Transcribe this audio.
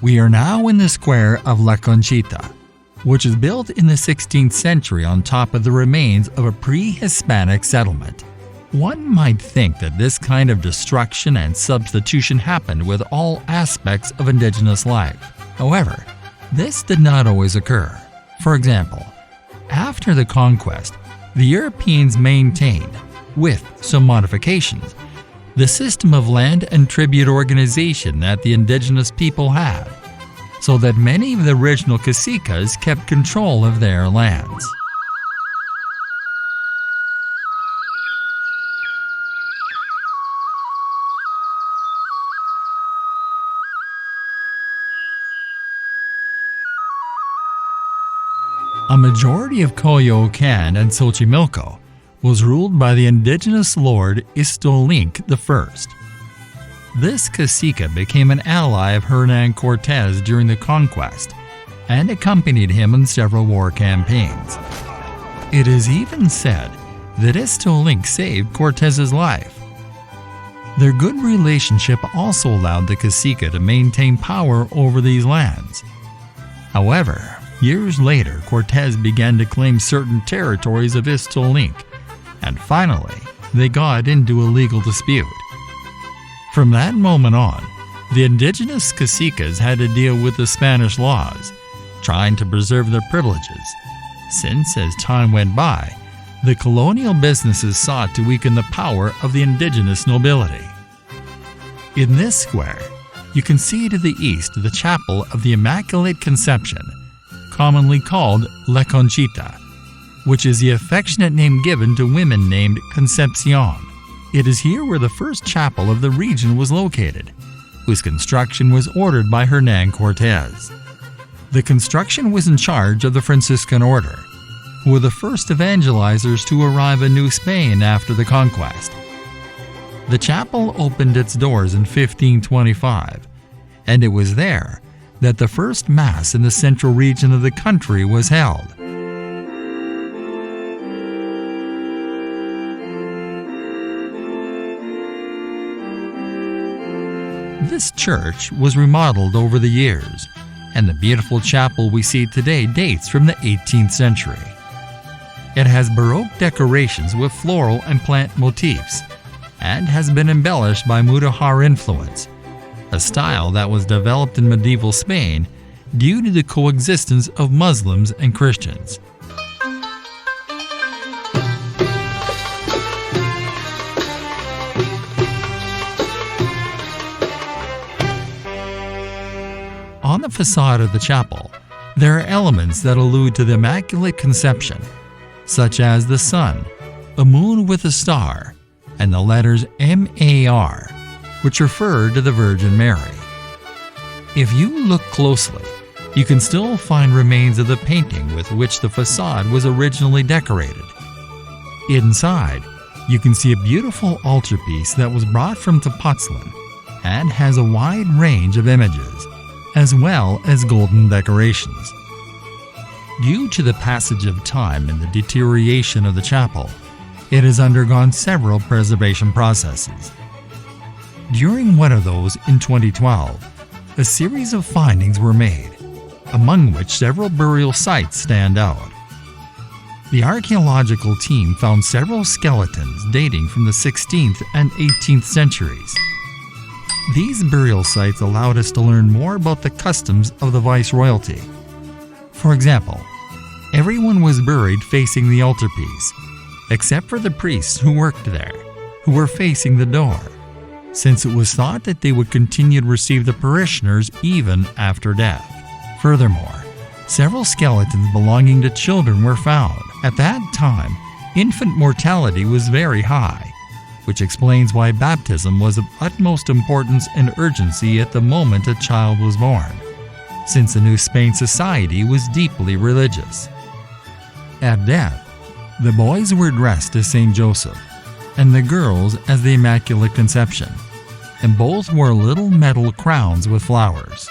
We are now in the square of La Conchita, which is built in the 16th century on top of the remains of a pre-Hispanic settlement. One might think that this kind of destruction and substitution happened with all aspects of indigenous life. However, this did not always occur. For example, after the conquest, the Europeans maintained, with some modifications, the system of land and tribute organization that the indigenous people had, so that many of the original cacicas kept control of their lands. A majority of Coyoacan and Xochimilco was ruled by the indigenous lord Istolink I. This cacique became an ally of Hernan Cortes during the conquest and accompanied him in several war campaigns. It is even said that Istolink saved Cortes's life. Their good relationship also allowed the cacique to maintain power over these lands. However, years later, Cortes began to claim certain territories of Istolink, and finally, they got into a legal dispute. From that moment on, the indigenous cacicas had to deal with the Spanish laws, trying to preserve their privileges, since as time went by, the colonial businesses sought to weaken the power of the indigenous nobility. In this square, you can see to the east the chapel of the Immaculate Conception, commonly called La Conchita, which is the affectionate name given to women named Concepcion. It is here where the first chapel of the region was located, whose construction was ordered by Hernan Cortes. The construction was in charge of the Franciscan order, who were the first evangelizers to arrive in New Spain after the conquest. The chapel opened its doors in 1525, and it was there that the first Mass in the central region of the country was held. This church was remodeled over the years, and the beautiful chapel we see today dates from the 18th century. It has Baroque decorations with floral and plant motifs, and has been embellished by Mudéjar influence, a style that was developed in medieval Spain due to the coexistence of Muslims and Christians. On the facade of the chapel, there are elements that allude to the Immaculate Conception, such as the sun, a moon with a star, and the letters MAR, which refer to the Virgin Mary. If you look closely, you can still find remains of the painting with which the facade was originally decorated. Inside, you can see a beautiful altarpiece that was brought from Tepoztlan and has a wide range of images, as well as golden decorations. Due to the passage of time and the deterioration of the chapel, it has undergone several preservation processes. During one of those in 2012, a series of findings were made, among which several burial sites stand out. The archaeological team found several skeletons dating from the 16th and 18th centuries. These burial sites allowed us to learn more about the customs of the viceroyalty. For example, everyone was buried facing the altarpiece, except for the priests who worked there, who were facing the door, since it was thought that they would continue to receive the parishioners even after death. Furthermore, several skeletons belonging to children were found. At that time, infant mortality was very high, which explains why baptism was of utmost importance and urgency at the moment a child was born, since the New Spain society was deeply religious. At death, the boys were dressed as Saint Joseph, and the girls as the Immaculate Conception, and both wore little metal crowns with flowers.